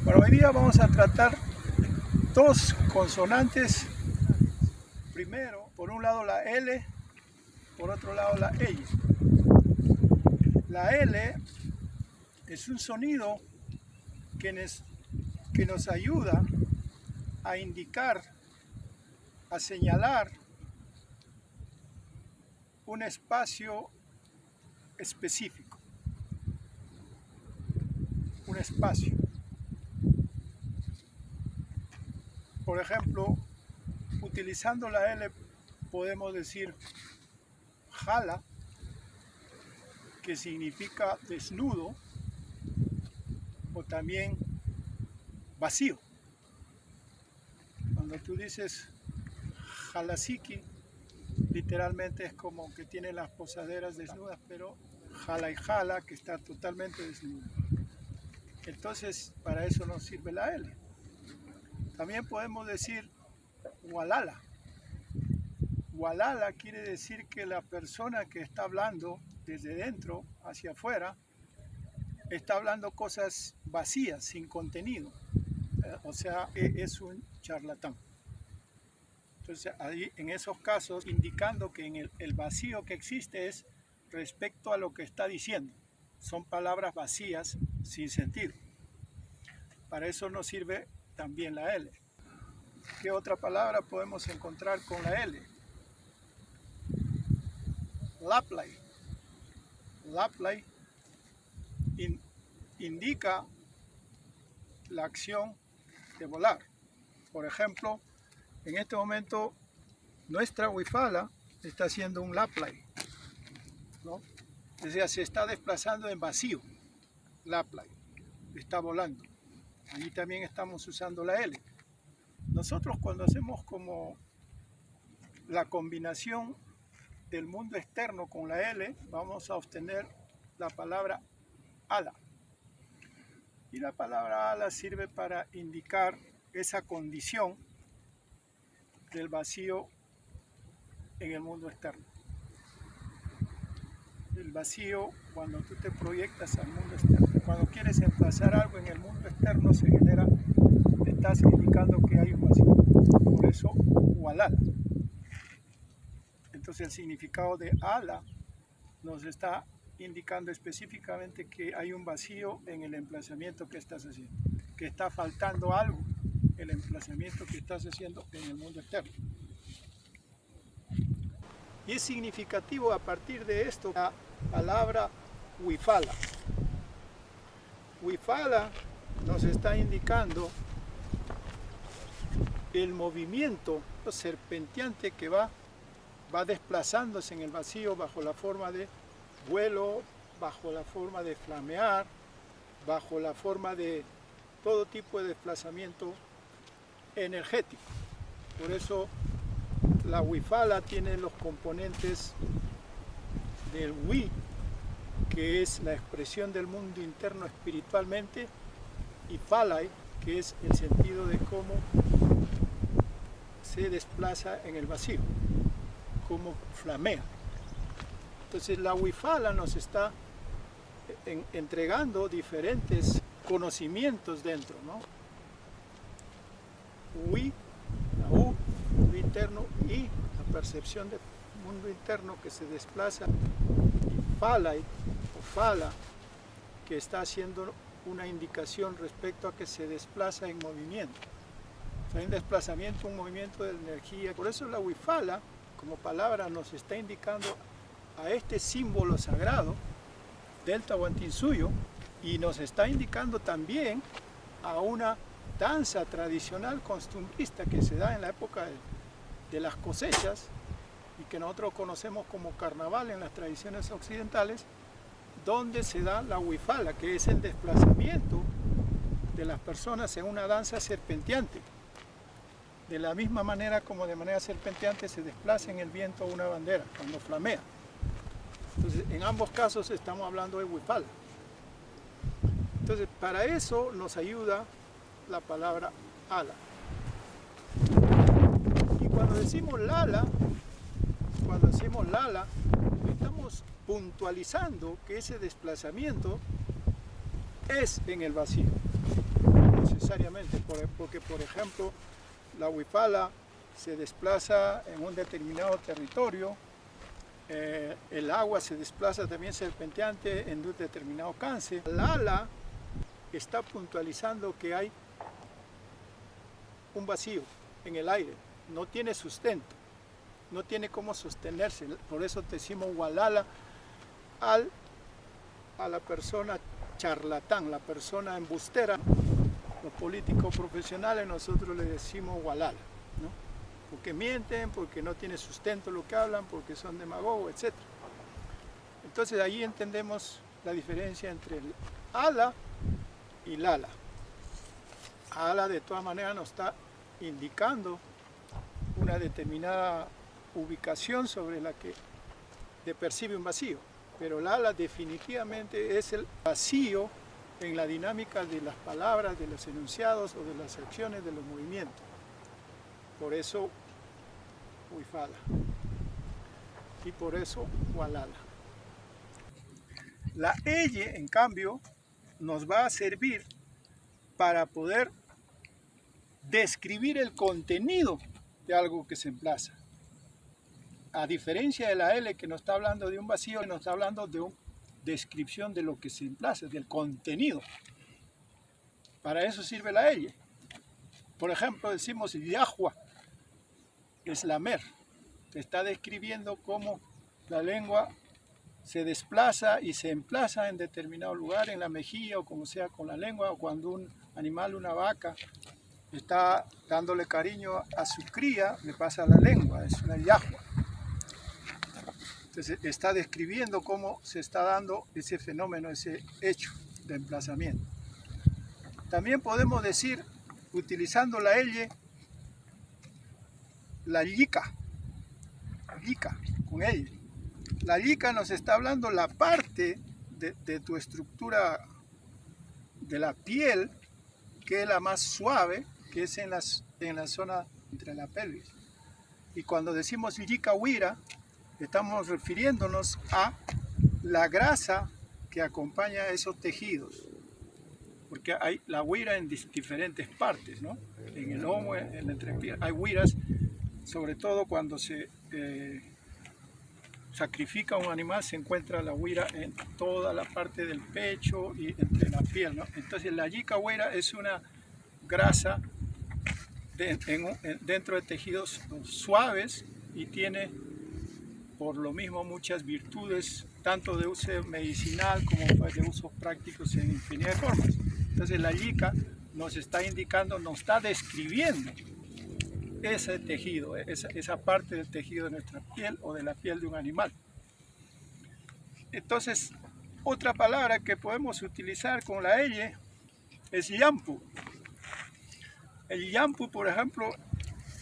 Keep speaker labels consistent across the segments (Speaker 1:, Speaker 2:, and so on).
Speaker 1: Bueno, hoy día vamos a tratar dos consonantes. Primero, por un lado la L, por otro lado la L. La L es un sonido que nos ayuda a indicar, a señalar un espacio específico. Un espacio. Por ejemplo, utilizando la L podemos decir jala, que significa desnudo, o también vacío. Cuando tú dices jalasiki, literalmente es como que tiene las posaderas desnudas, pero jala y jala, que está totalmente desnudo. Entonces, para eso nos sirve la L. También podemos decir walala. Walala quiere decir que la persona que está hablando desde dentro hacia afuera está hablando cosas vacías, sin contenido. O sea, es un charlatán. Entonces, ahí, en esos casos, indicando que en el vacío que existe es respecto a lo que está diciendo. Son palabras vacías, sin sentido. Para eso nos sirve también la L. ¿Qué otra palabra podemos encontrar con la L? Laplay. Laplay indica la acción de volar. Por ejemplo, en este momento nuestra huifala está haciendo un laplay, ¿no? O sea, se está desplazando en vacío. Laplay, está volando. Allí también estamos usando la L. Nosotros cuando hacemos como la combinación del mundo externo con la L, vamos a obtener la palabra ala. Y la palabra ala sirve para indicar esa condición del vacío en el mundo externo. El vacío, cuando tú te proyectas al mundo externo, cuando quieres emplazar algo en el mundo externo, se genera, te estás indicando que hay un vacío. Por eso, walala. Entonces el significado de ala nos está indicando específicamente que hay un vacío en el emplazamiento que estás haciendo, que está faltando algo en el emplazamiento que estás haciendo en el mundo externo. Y es significativo a partir de esto la palabra huifala. Huifala nos está indicando el movimiento serpenteante que va desplazándose en el vacío bajo la forma de vuelo, bajo la forma de flamear, bajo la forma de todo tipo de desplazamiento energético. Por eso la huifala tiene los componentes del wi, que es la expresión del mundo interno espiritualmente, y falai, que es el sentido de cómo se desplaza en el vacío, cómo flamea. Entonces la huifala nos está entregando diferentes conocimientos dentro, ¿no? Wi, la U, mundo interno, y la percepción del mundo interno que se desplaza, y falai o fala, que está haciendo una indicación respecto a que se desplaza en movimiento. O sea, hay un desplazamiento, un movimiento de energía. Por eso la huifala como palabra nos está indicando a este símbolo sagrado del Tahuantinsuyo, y nos está indicando también a una danza tradicional costumbrista que se da en la época de las cosechas y que nosotros conocemos como carnaval en las tradiciones occidentales, donde se da la huifala, que es el desplazamiento de las personas en una danza serpenteante. De la misma manera como de manera serpenteante se desplaza en el viento una bandera cuando flamea. Entonces, en ambos casos estamos hablando de huifala. Entonces, para eso nos ayuda la palabra ala. Y cuando decimos lala, estamos puntualizando que ese desplazamiento es en el vacío. necesariamente, porque por ejemplo la huipala se desplaza en un determinado territorio, el agua se desplaza también serpenteante en un determinado cance. Lala está puntualizando que hay un vacío en el aire, no tiene sustento, no tiene cómo sostenerse, por eso decimos Gualala a la persona charlatán, la persona embustera. Los políticos profesionales nosotros le decimos Gualala, ¿no? Porque mienten, porque no tiene sustento lo que hablan, porque son demagogos, etc. Entonces ahí entendemos la diferencia entre el ala y lala. Ala de todas maneras nos está indicando una determinada ubicación sobre la que se percibe un vacío, pero el ala definitivamente es el vacío en la dinámica de las palabras, de los enunciados o de las acciones, de los movimientos. Por eso huifala y por eso hualala. La elle, en cambio, nos va a servir para poder describir el contenido de algo que se emplaza. A diferencia de la L, que nos está hablando de un vacío, nos está hablando de una descripción de lo que se emplaza, del contenido. Para eso sirve la L. Por ejemplo, decimos Yahua, es lamer. Te está describiendo cómo la lengua se desplaza y se emplaza en determinado lugar, en la mejilla o como sea con la lengua, o cuando un animal, una vaca, está dándole cariño a su cría, le pasa la lengua, es una yahua. Entonces está describiendo cómo se está dando ese fenómeno, ese hecho de emplazamiento. También podemos decir, utilizando la elle, la yica, con elle. La yica nos está hablando la parte de tu estructura de la piel, que es la más suave, que es en la zona entre la pelvis. Y cuando decimos yica huira, estamos refiriéndonos a la grasa que acompaña a esos tejidos. Porque hay la huira en diferentes partes, ¿no? En el lomo, en la entrepierna. Hay huiras, sobre todo cuando se sacrifica un animal, se encuentra la huira en toda la parte del pecho y entre la piel, ¿no? Entonces la yica huira es una grasa dentro de tejidos suaves y tiene por lo mismo muchas virtudes, tanto de uso medicinal como de usos prácticos en infinidad de formas. Entonces la yica nos está indicando, nos está describiendo ese tejido, esa parte del tejido de nuestra piel o de la piel de un animal. Entonces, otra palabra que podemos utilizar con la elle es yampu. El yampu, por ejemplo,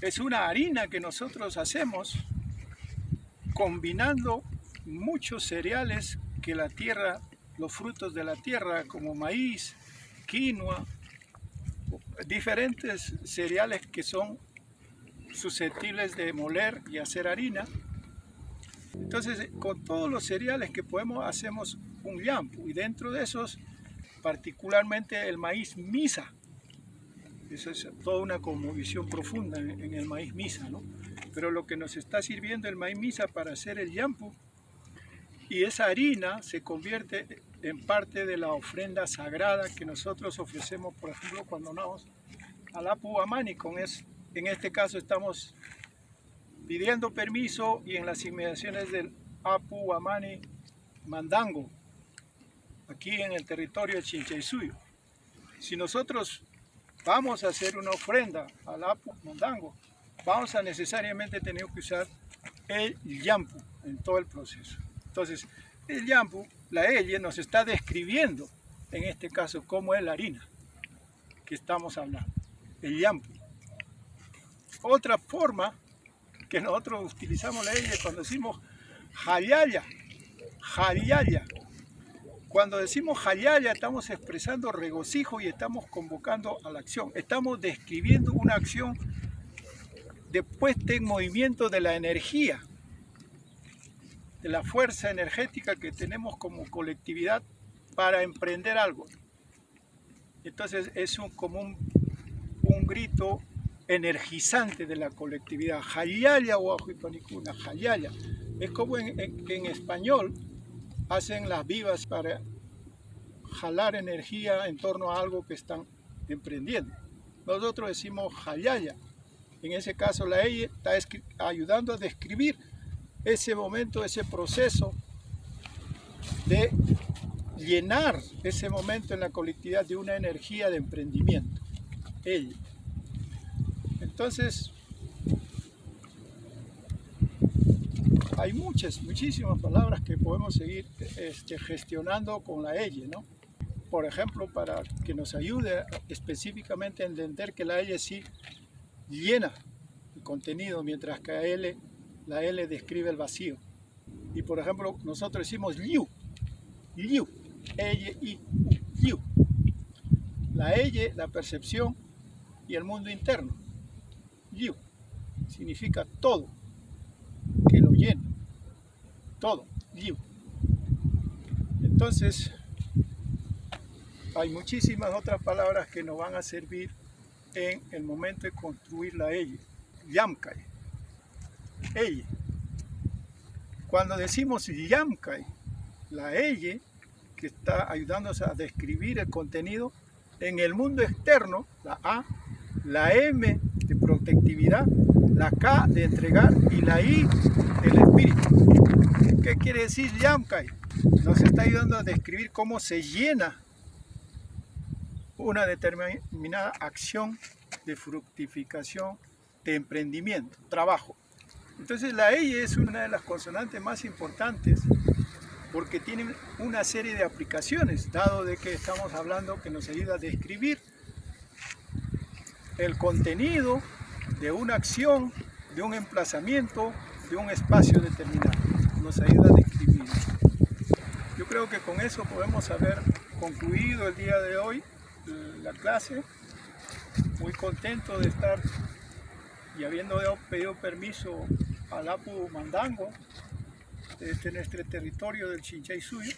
Speaker 1: es una harina que nosotros hacemos combinando muchos cereales que la tierra, los frutos de la tierra, como maíz, quinoa, diferentes cereales que son susceptibles de moler y hacer harina. Entonces, con todos los cereales que podemos, hacemos un yampu, y dentro de esos, particularmente el maíz misa. Eso es toda una cosmovisión profunda en el maíz misa, ¿no? Pero lo que nos está sirviendo el maíz misa para hacer el yampu, y esa harina se convierte en parte de la ofrenda sagrada que nosotros ofrecemos, por ejemplo, cuando vamos al Apu Amani. En este caso estamos pidiendo permiso y en las inmediaciones del Apu Amani Mandango, aquí en el territorio de Chinchaysuyo. Si nosotros vamos a hacer una ofrenda al Apu Mandango, vamos a necesariamente tener que usar el yampu en todo el proceso. Entonces, el yampu, la elle, nos está describiendo, en este caso, cómo es la harina que estamos hablando, el yampu. Otra forma que nosotros utilizamos la elle cuando decimos hayaya. Cuando decimos hayaya estamos expresando regocijo y estamos convocando a la acción. Estamos describiendo una acción de puesta en movimiento de la energía, de la fuerza energética que tenemos como colectividad para emprender algo. Entonces es como un grito energizante de la colectividad. Hayaya Huajuipanicuna, Hayaya. Es como en español hacen las vivas para jalar energía en torno a algo que están emprendiendo. Nosotros decimos Hayaya. En ese caso la ella está ayudando a describir ese momento, ese proceso de llenar ese momento en la colectividad de una energía de emprendimiento. Ella. Entonces, hay muchísimas palabras que podemos seguir gestionando con la ella, ¿no? Por ejemplo, para que nos ayude específicamente a entender que la ella sí llena el contenido, mientras que la L describe el vacío. Y por ejemplo, nosotros decimos liu, liu, ella y liu. La ella, la percepción y el mundo interno. Liu significa todo, que lo llena, todo, liu. Entonces, hay muchísimas otras palabras que nos van a servir en el momento de construir la ella. Yamkai, ella. Cuando decimos Yamkai, la ella, que está ayudándonos a describir el contenido, en el mundo externo, la A, la M de protectividad, la K de entregar y la I del espíritu. ¿Qué quiere decir Yamkai? Nos está ayudando a describir cómo se llena una determinada acción de fructificación, de emprendimiento, trabajo. Entonces la ella es una de las consonantes más importantes porque tiene una serie de aplicaciones, dado de que estamos hablando que nos ayuda a describir el contenido de una acción, de un emplazamiento, de un espacio determinado. Nos ayuda a describir. Yo creo que con eso podemos haber concluido el día de hoy la clase. Muy contento de estar y habiendo pedido permiso al Apu Mandango de nuestro territorio del Chinchay Suyo.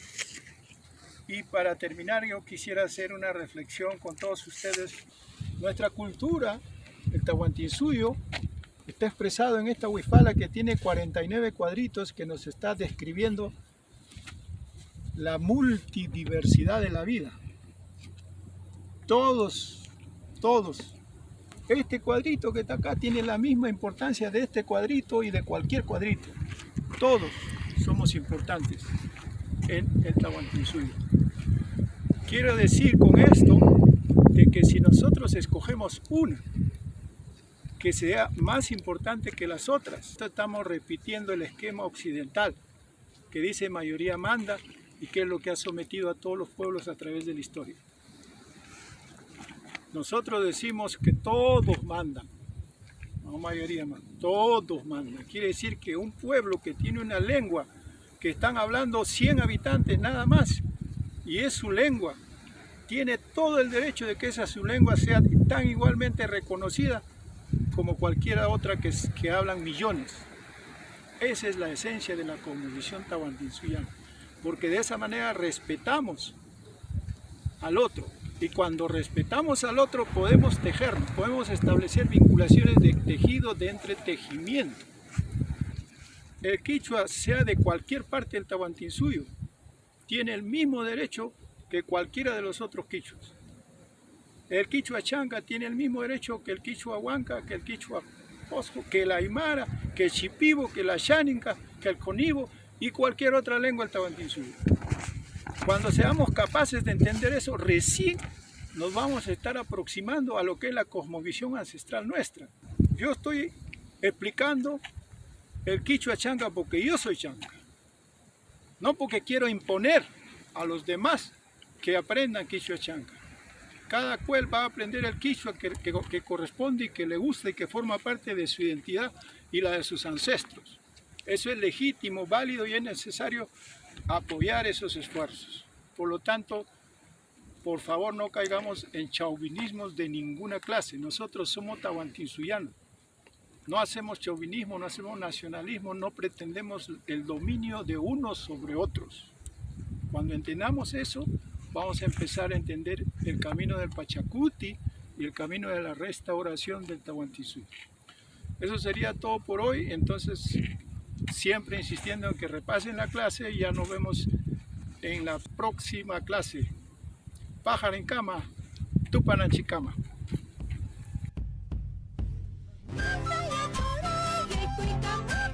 Speaker 1: Y para terminar, yo quisiera hacer una reflexión con todos ustedes. Nuestra cultura, el Tahuantinsuyo, está expresado en esta huifala que tiene 49 cuadritos que nos está describiendo la multidiversidad de la vida. Todos. Este cuadrito que está acá tiene la misma importancia de este cuadrito y de cualquier cuadrito. Todos somos importantes en el Tahuantinsuyo. Quiero decir con esto de que si nosotros escogemos una que sea más importante que las otras, estamos repitiendo el esquema occidental que dice mayoría manda y que es lo que ha sometido a todos los pueblos a través de la historia. Nosotros decimos que todos mandan, no mayoría manda, todos mandan. Quiere decir que un pueblo que tiene una lengua que están hablando 100 habitantes nada más y es su lengua, tiene todo el derecho de que esa su lengua sea tan igualmente reconocida como cualquiera otra que hablan millones. Esa es la esencia de la cosmovisión tahuantinsuyana, porque de esa manera respetamos al otro. Y cuando respetamos al otro podemos tejernos, podemos establecer vinculaciones de tejido, de entretejimiento. El quichua, sea de cualquier parte del Tahuantinsuyo, tiene el mismo derecho que cualquiera de los otros quichuas. El quichua changa tiene el mismo derecho que el quichua huanca, que el quichua posco, que el aymara, que el chipibo, que la xáninca, que el conibo y cualquier otra lengua del Tahuantinsuyo. Cuando seamos capaces de entender eso, recién nos vamos a estar aproximando a lo que es la cosmovisión ancestral nuestra. Yo estoy explicando el quichua changa porque yo soy changa, no porque quiero imponer a los demás que aprendan quichua changa. Cada cual va a aprender el quichua que corresponde y que le gusta y que forma parte de su identidad y la de sus ancestros. Eso es legítimo, válido y es necesario apoyar esos esfuerzos. Por lo tanto, por favor no caigamos en chauvinismos de ninguna clase. Nosotros somos tahuantinsuyanos. No hacemos chauvinismo, no hacemos nacionalismo, no pretendemos el dominio de unos sobre otros. Cuando entendamos eso, vamos a empezar a entender el camino del Pachacuti y el camino de la restauración del Tahuantinsuyo. Eso sería todo por hoy, entonces siempre insistiendo en que repasen la clase y ya nos vemos en la próxima clase. Pájaro en cama, Tupananchikama.
Speaker 2: Canta la paraya y cuicama.